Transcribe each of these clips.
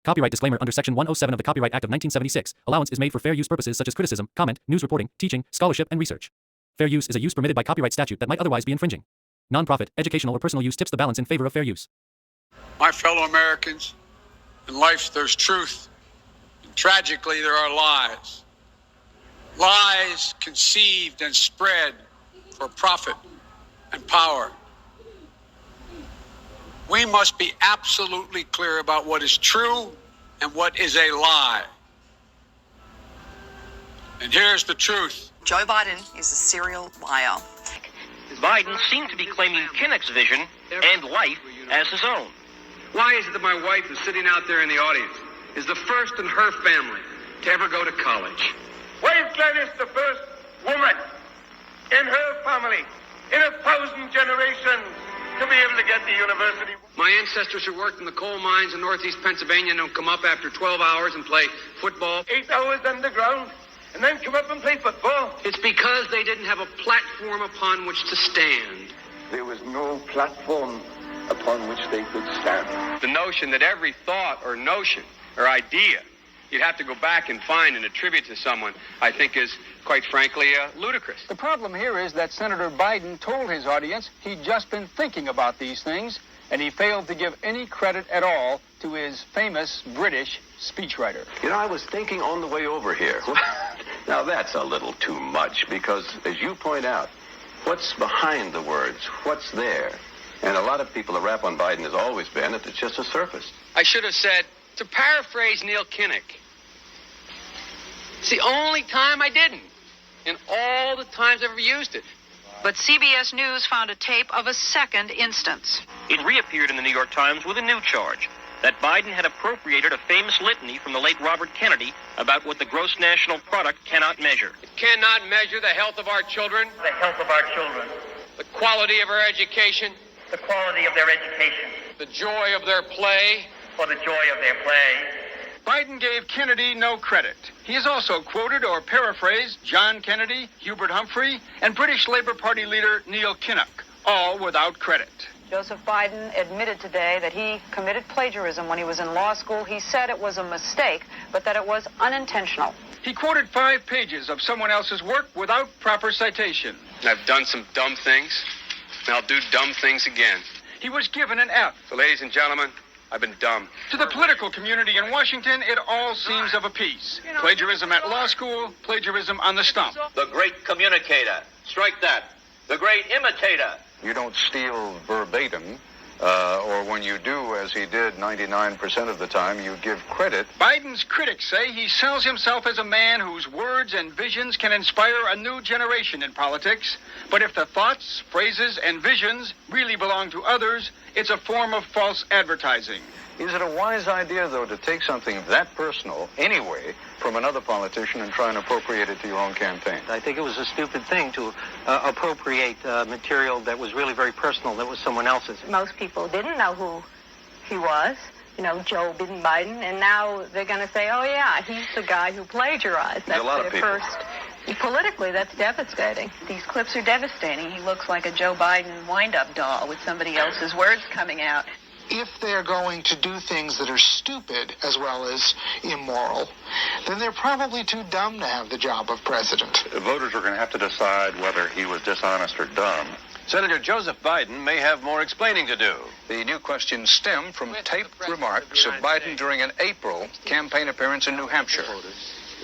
Copyright disclaimer under Section 107 of the Copyright Act of 1976. Allowance is made for fair use purposes such as criticism, comment, news reporting, teaching, scholarship, and research. Fair use is a use permitted by copyright statute that might otherwise be infringing. Non-profit, educational, or personal use tips the balance in favor of fair use. My fellow Americans, in life there's truth, and tragically there are lies. Lies conceived and spread for profit and power. We must be absolutely clear about what is true and what is a lie. And here's the truth. Joe Biden is a serial liar. Biden seemed to be claiming Kinnock's vision and life as his own. Why is it that my wife, who's sitting out there in the audience, is the first in her family to ever go to college? Why is Gladys the first woman in her family in 1,000 generations to be able to get to university? My ancestors who worked in the coal mines in northeast Pennsylvania don't come up after 12 hours and play football. 8 hours underground and then come up and play football. It's because they didn't have a platform upon which to stand. There was no platform upon which they could stand. The notion that every thought or notion or idea you'd have to go back and find and attribute to someone, I think is, quite frankly, ludicrous. The problem here is that Senator Biden told his audience he'd just been thinking about these things, and he failed to give any credit at all to his famous British speechwriter. You know, I was thinking on the way over here. Now, that's a little too much, because, as you point out, what's behind the words? What's there? And a lot of people, the rap on Biden has always been that it's just a surface. I should have said, to paraphrase Neil Kinnock, it's the only time I didn't, in all the times I've ever used it. But CBS News found a tape of a second instance. It reappeared in the New York Times with a new charge, that Biden had appropriated a famous litany from the late Robert Kennedy about what the gross national product cannot measure. It cannot measure the health of our children, The health of our children, the quality of our education, the quality of their education, the joy of their play, or the joy of their play. Biden gave Kennedy no credit. He has also quoted or paraphrased John Kennedy, Hubert Humphrey, and British Labour Party leader Neil Kinnock, all without credit. Joseph Biden admitted today that he committed plagiarism when he was in law school. He said it was a mistake, but that it was unintentional. He quoted 5 pages of someone else's work without proper citation. I've done some dumb things, and I'll do dumb things again. He was given an F. So, ladies and gentlemen, I've been dumb. To the political community in Washington, it all seems of a piece. Plagiarism at law school, plagiarism on the stump. The great communicator. Strike that. The great imitator. You don't steal verbatim, or when you do, as he did 99% of the time, you give credit. Biden's critics say he sells himself as a man whose words and visions can inspire a new generation in politics. But if the thoughts, phrases, and visions really belong to others, it's a form of false advertising. Is it a wise idea, though, to take something that personal, anyway, from another politician and try and appropriate it to your own campaign? I think it was a stupid thing to appropriate material that was really very personal, that was someone else's. Most people didn't know who he was, Joe Biden, and now they're going to say, oh, yeah, he's the guy who plagiarized. That's a lot of people. First. Politically, that's devastating. These clips are devastating. He looks like a Joe Biden wind-up doll with somebody else's words coming out. If they're going to do things that are stupid as well as immoral, then they're probably too dumb to have the job of president. Voters are going to have to decide whether he was dishonest or dumb. Senator Joseph Biden may have more explaining to do. The new questions stem from taped remarks of Biden during an April campaign appearance in New Hampshire.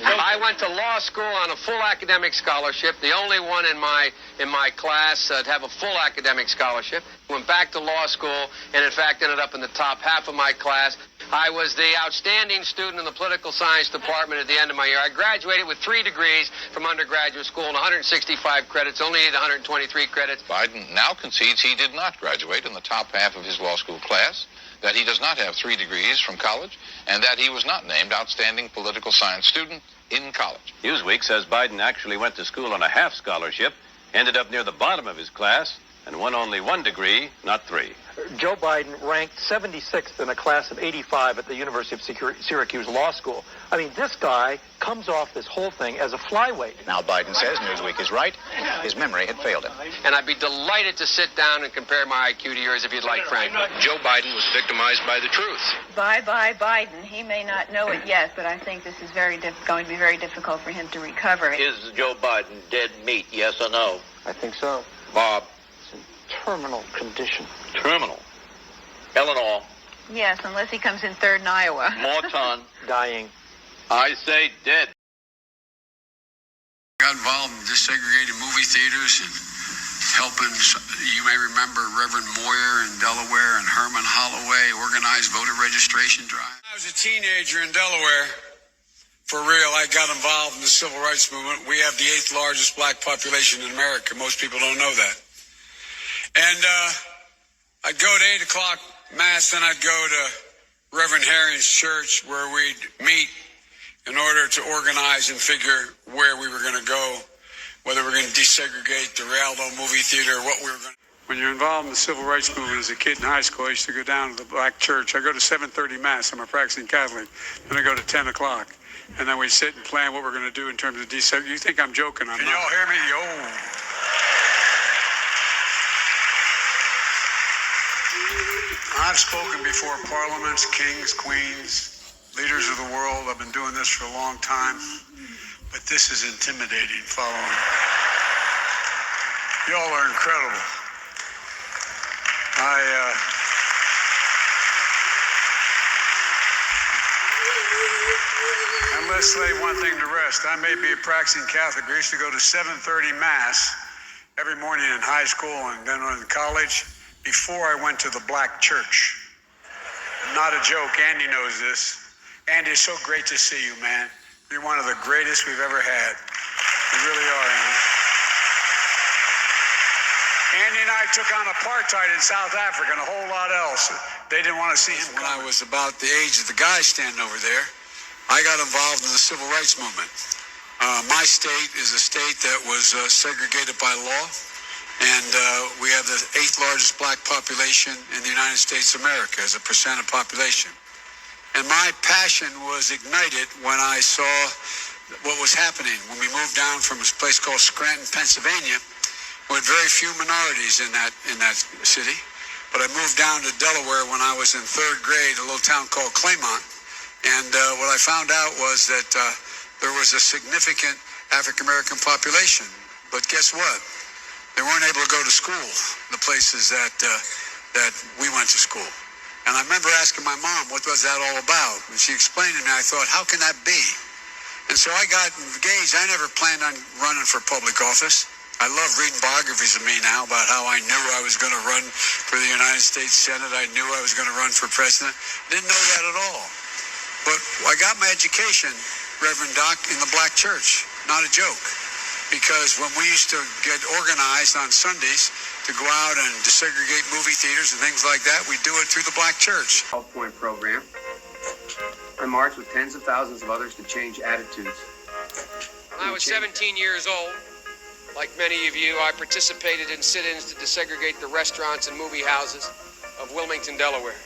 I went to law school on a full academic scholarship, the only one in my class to have a full academic scholarship. Went back to law school and, in fact, ended up in the top half of my class. I was the outstanding student in the political science department at the end of my year. I graduated with 3 degrees from undergraduate school and 165 credits, only needed 123 credits. Biden now concedes he did not graduate in the top half of his law school class, that he does not have 3 degrees from college, and that he was not named outstanding political science student in college. Newsweek says Biden actually went to school on a half scholarship, ended up near the bottom of his class, and won only 1 degree, not 3. Joe Biden ranked 76th in a class of 85 at the University of Syracuse Law School. I mean, this guy comes off this whole thing as a flyweight. Now Biden says Newsweek is right. His memory had failed him. And I'd be delighted to sit down and compare my IQ to yours if you'd like, Frank. Joe Biden was victimized by the truth. Bye Biden. He may not know it yet, but I think this is going to be very difficult for him to recover. Is Joe Biden dead meat, yes or no? I think so. Bob? It's in terminal condition. Terminal. Eleanor? Yes, unless he comes in third in Iowa. Morton? Dying. I say dead. Got involved in desegregated movie theaters and helping, you may remember Reverend Moyer in Delaware and Herman Holloway organized voter registration drive. I was a teenager in Delaware. For real, I got involved in the civil rights movement. We have the 8th largest black population in America. Most people don't know that. And I'd go to 8 o'clock Mass, then I'd go to Reverend Harring's church where we'd meet in order to organize and figure where we were going to go, whether we were going to desegregate the Rialto movie theater or what we were going to. When you're involved in the civil rights movement as a kid in high school, I used to go down to the black church. I go to 7:30 Mass. I'm a practicing Catholic. Then I go to 10 o'clock. And then we sit and plan what we're going to do in terms of desegregation. You think I'm joking? I'm not. Can y'all hear me? Yo. I've spoken before parliaments, kings, queens, leaders of the world. I've been doing this for a long time. But this is intimidating following. Y'all are incredible. And let's lay one thing to rest. I may be a practicing Catholic. I used to go to 7:30 Mass every morning in high school and then in college before I went to the black church. Not a joke. Andy knows this. Andy, it's so great to see you, man. You're one of the greatest we've ever had. You really are, Andy. Andy and I took on apartheid in South Africa and a whole lot else. They didn't want to see him. When I was about the age of the guy standing over there, I got involved in the civil rights movement. My state is a state that was segregated by law, and we have the 8th largest black population in the United States of America as a percent of population. And my passion was ignited when I saw what was happening when we moved down from a place called Scranton, Pennsylvania, with very few minorities in that city. But I moved down to Delaware when I was in 3rd grade, a little town called Claymont. And what I found out was that there was a significant African-American population. But guess what? They weren't able to go to school, the places that we went to school. And I remember asking my mom, what was that all about? And she explained to me, I thought, how can that be? And so I got engaged. I never planned on running for public office. I love reading biographies of me now about how I knew I was going to run for the United States Senate. I knew I was going to run for president. Didn't know that at all. But I got my education, Reverend Doc, in the black church. Not a joke. Because when we used to get organized on Sundays to go out and desegregate movie theaters and things like that, we do it through the black church. Health Point program. I marched with tens of thousands of others to change attitudes. When I was 17 years old, like many of you, I participated in sit-ins to desegregate the restaurants and movie houses of Wilmington, Delaware.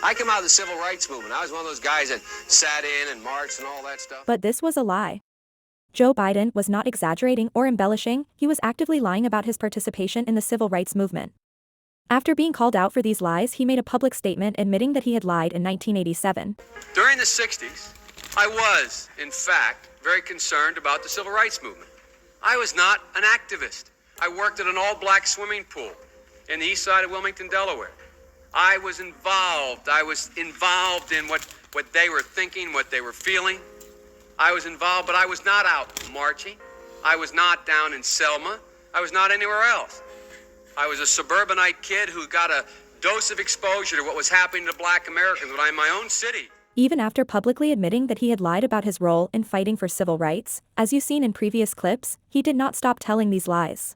I came out of the civil rights movement. I was one of those guys that sat in and marched and all that stuff. But this was a lie. Joe Biden was not exaggerating or embellishing, he was actively lying about his participation in the civil rights movement. After being called out for these lies, he made a public statement admitting that he had lied in 1987. During the 60s, I was, in fact, very concerned about the civil rights movement. I was not an activist. I worked at an all-black swimming pool in the east side of Wilmington, Delaware. I was involved. I was involved in what they were thinking, what they were feeling. I was involved, but I was not out marching. I was not down in Selma. I was not anywhere else. I was a suburbanite kid who got a dose of exposure to what was happening to black Americans when I'm in my own city. Even after publicly admitting that he had lied about his role in fighting for civil rights, as you've seen in previous clips, he did not stop telling these lies.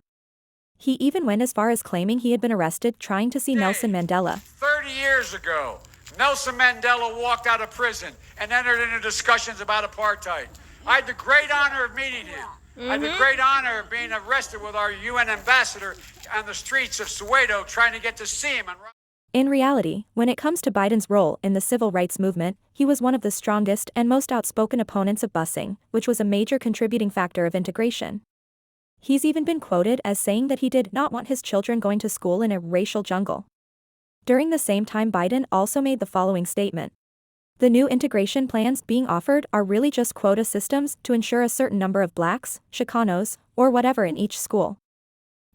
He even went as far as claiming he had been arrested trying to see Nelson Mandela. 30 years ago, Nelson Mandela walked out of prison and entered into discussions about apartheid. I had the great honor of meeting him. I had the great honor of being arrested with our UN ambassador on the streets of Soweto trying to get to see him. In reality, when it comes to Biden's role in the civil rights movement, he was one of the strongest and most outspoken opponents of busing, which was a major contributing factor of integration. He's even been quoted as saying that he did not want his children going to school in a racial jungle. During the same time, Biden also made the following statement. The new integration plans being offered are really just quota systems to ensure a certain number of blacks, Chicanos, or whatever in each school.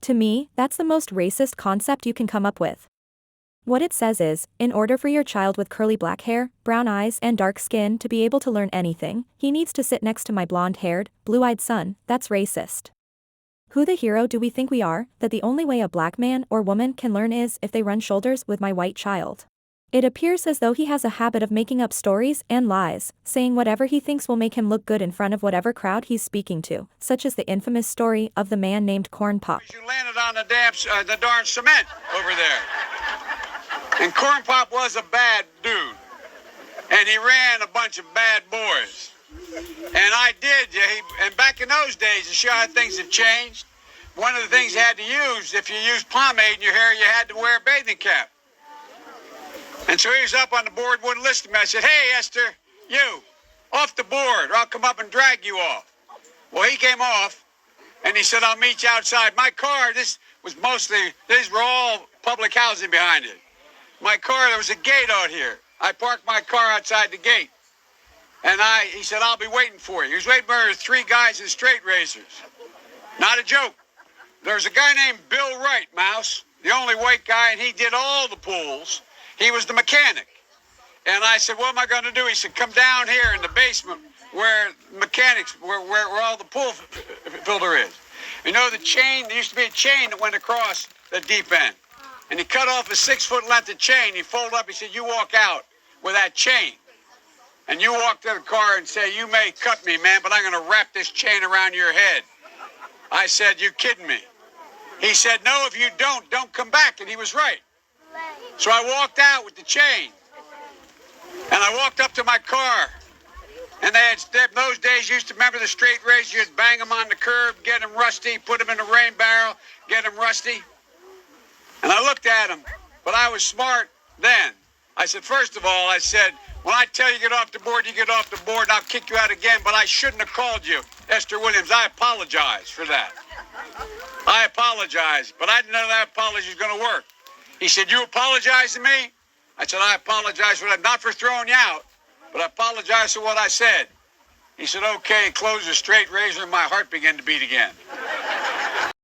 To me, that's the most racist concept you can come up with. What it says is, in order for your child with curly black hair, brown eyes, and dark skin to be able to learn anything, he needs to sit next to my blonde-haired, blue-eyed son. That's racist. Who the hero do we think we are, that the only way a black man or woman can learn is if they run shoulders with my white child? It appears as though he has a habit of making up stories and lies, saying whatever he thinks will make him look good in front of whatever crowd he's speaking to, such as the infamous story of the man named Corn Pop. You landed on the darn cement over there. And Corn Pop was a bad dude. And he ran a bunch of bad boys. And I did. And back in those days, to show how things have changed, one of the things you had to use, if you used pomade in your hair, you had to wear a bathing cap. And so he was up on the board, wouldn't listen to me. I said, hey, Esther, you, off the board, or I'll come up and drag you off. Well, he came off, and he said, I'll meet you outside. My car, these were all public housing behind it. My car, there was a gate out here. I parked my car outside the gate. And he said, I'll be waiting for you. He was waiting for 3 guys in straight razors. Not a joke. There's a guy named Bill Wright, Mouse, the only white guy, and he did all the pools. He was the mechanic. And I said, what am I going to do? He said, come down here in the basement where where all the pool filter is. You know the chain, there used to be a chain that went across the deep end. And he cut off a 6-foot length of chain. He folded up, he said, you walk out with that chain. And you walk to the car and say, you may cut me, man, but I'm going to wrap this chain around your head. I said, you kidding me? He said, no, if you don't come back. And he was right. So I walked out with the chain. And I walked up to my car. And those days, you used to remember the straight razor. You'd bang them on the curb, get them rusty, put them in a rain barrel, get them rusty. And I looked at him, but I was smart then. I said, first of all, I said, when I tell you to get off the board, you get off the board, and I'll kick you out again, but I shouldn't have called you Esther Williams. I apologize for that. I apologize, but I didn't know that apology was going to work. He said, you apologize to me? I said, I apologize for that, not for throwing you out, but I apologize for what I said. He said, okay, close the straight razor, and my heart began to beat again.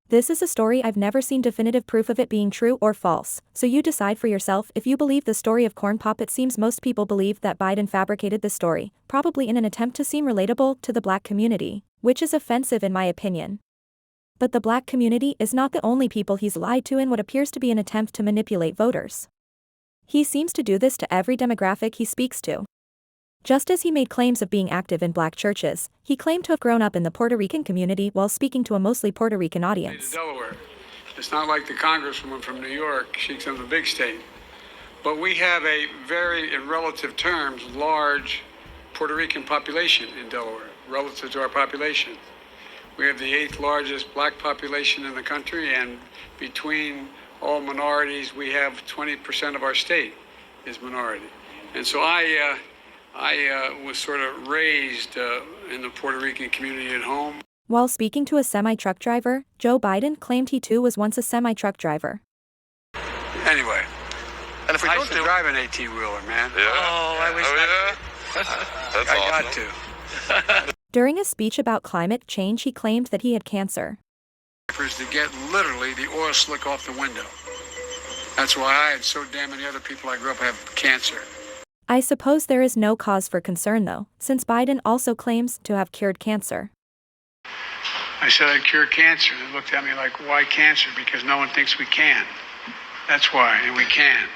This is a story I've never seen definitive proof of it being true or false, so you decide for yourself if you believe the story of Corn Pop. It seems most people believe that Biden fabricated this story, probably in an attempt to seem relatable to the black community, which is offensive in my opinion. But the black community is not the only people he's lied to in what appears to be an attempt to manipulate voters. He seems to do this to every demographic he speaks to. Just as he made claims of being active in black churches, he claimed to have grown up in the Puerto Rican community while speaking to a mostly Puerto Rican audience. Delaware. It's not like the congresswoman from New York. She's from a big state. But we have a very, in relative terms, large Puerto Rican population in Delaware, relative to our population. We have the 8th largest black population in the country, and between all minorities, we have 20% of our state is minority. And so I was sort of raised in the Puerto Rican community at home. While speaking to a semi-truck driver, Joe Biden claimed he too was once a semi-truck driver. Anyway, and if we I don't used to drive an 18-wheeler, man. Yeah. Oh, I wish That's I awesome. got to. During a speech about climate change, he claimed that he had cancer. To get literally the oil slick off the window. That's why I and so damn many other people I grew up have cancer. I suppose there is no cause for concern though, since Biden also claims to have cured cancer. I said I'd cure cancer. They looked at me like, why cancer? Because no one thinks we can. That's why, and we can.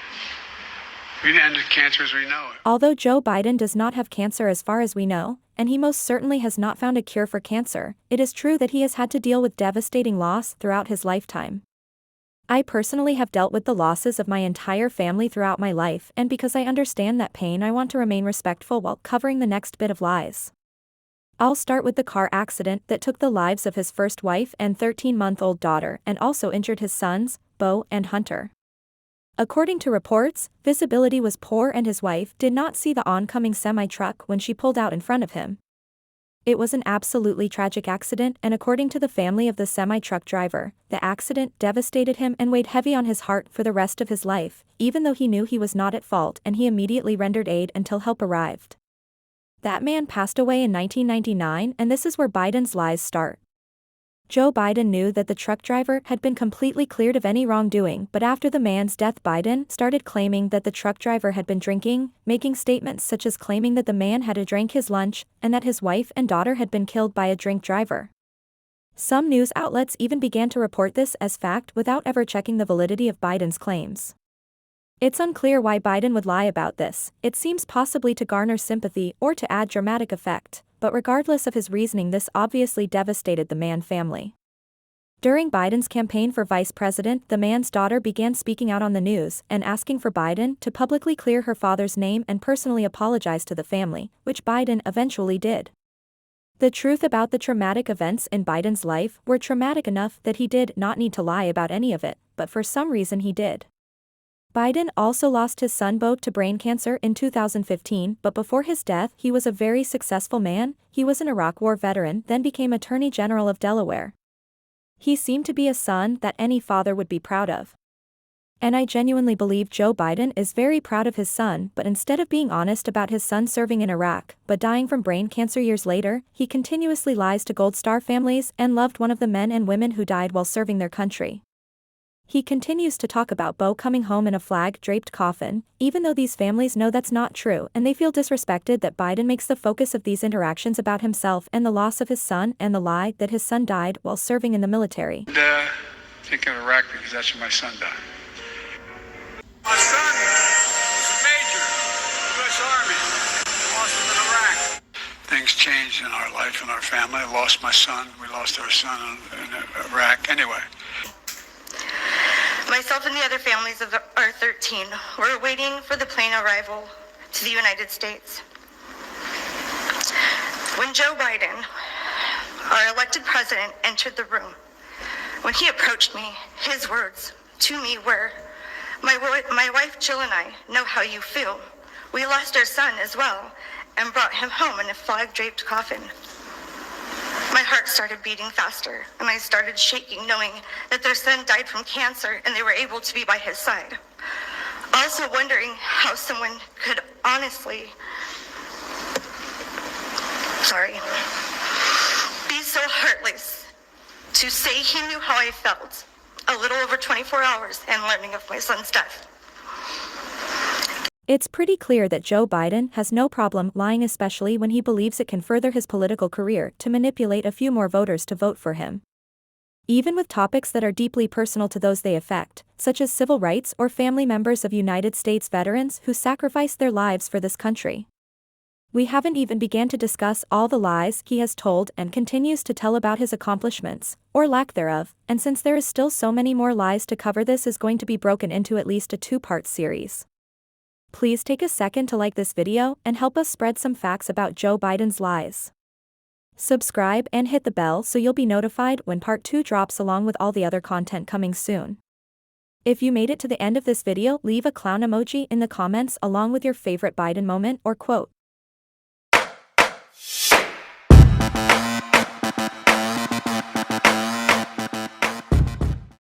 We end cancer as we know it. Although Joe Biden does not have cancer as far as we know, and he most certainly has not found a cure for cancer, it is true that he has had to deal with devastating loss throughout his lifetime. I personally have dealt with the losses of my entire family throughout my life, and because I understand that pain, I want to remain respectful while covering the next bit of lies. I'll start with the car accident that took the lives of his first wife and 13-month-old daughter and also injured his sons, Beau and Hunter. According to reports, visibility was poor and his wife did not see the oncoming semi-truck when she pulled out in front of him. It was an absolutely tragic accident, and according to the family of the semi-truck driver, the accident devastated him and weighed heavy on his heart for the rest of his life, even though he knew he was not at fault and he immediately rendered aid until help arrived. That man passed away in 1999, and this is where Biden's lies start. Joe Biden knew that the truck driver had been completely cleared of any wrongdoing, but after the man's death, Biden started claiming that the truck driver had been drinking, making statements such as claiming that the man had drank his lunch and that his wife and daughter had been killed by a drink driver. Some news outlets even began to report this as fact without ever checking the validity of Biden's claims. It's unclear why Biden would lie about this. It seems possibly to garner sympathy or to add dramatic effect, but regardless of his reasoning, this obviously devastated the Mann family. During Biden's campaign for vice president, the man's daughter began speaking out on the news and asking for Biden to publicly clear her father's name and personally apologize to the family, which Biden eventually did. The truth about the traumatic events in Biden's life were traumatic enough that he did not need to lie about any of it, but for some reason he did. Biden also lost his son Beau to brain cancer in 2015, but before his death he was a very successful man. He was an Iraq War veteran, then became Attorney General of Delaware. He seemed to be a son that any father would be proud of. And I genuinely believe Joe Biden is very proud of his son, but instead of being honest about his son serving in Iraq, but dying from brain cancer years later, he continuously lies to Gold Star families and loved one of the men and women who died while serving their country. He continues to talk about Beau coming home in a flag-draped coffin, even though these families know that's not true, and they feel disrespected that Biden makes the focus of these interactions about himself and the loss of his son and the lie that his son died while serving in the military. Think of Iraq because that's where my son died. My son was a major, U.S. Army, lost him in Iraq. Things changed in our life and our family. I lost my son. We lost our son in Iraq. Anyway. Myself and the other families of our 13 were waiting for the plane arrival to the United States. When Joe Biden, our elected president, entered the room, when he approached me, his words to me were, my wife Jill and I know how you feel. We lost our son as well and brought him home in a flag-draped coffin. My heart started beating faster, and I started shaking, knowing that their son died from cancer and they were able to be by his side. Also wondering how someone could honestly, be so heartless to say he knew how I felt a little over 24 hours and learning of my son's death. It's pretty clear that Joe Biden has no problem lying, especially when he believes it can further his political career to manipulate a few more voters to vote for him. Even with topics that are deeply personal to those they affect, such as civil rights or family members of United States veterans who sacrificed their lives for this country. We haven't even begun to discuss all the lies he has told and continues to tell about his accomplishments, or lack thereof, and since there is still so many more lies to cover, this is going to be broken into at least a 2-part series. Please take a second to like this video and help us spread some facts about Joe Biden's lies. Subscribe and hit the bell so you'll be notified when part 2 drops, along with all the other content coming soon. If you made it to the end of this video, leave a clown emoji in the comments along with your favorite Biden moment or quote.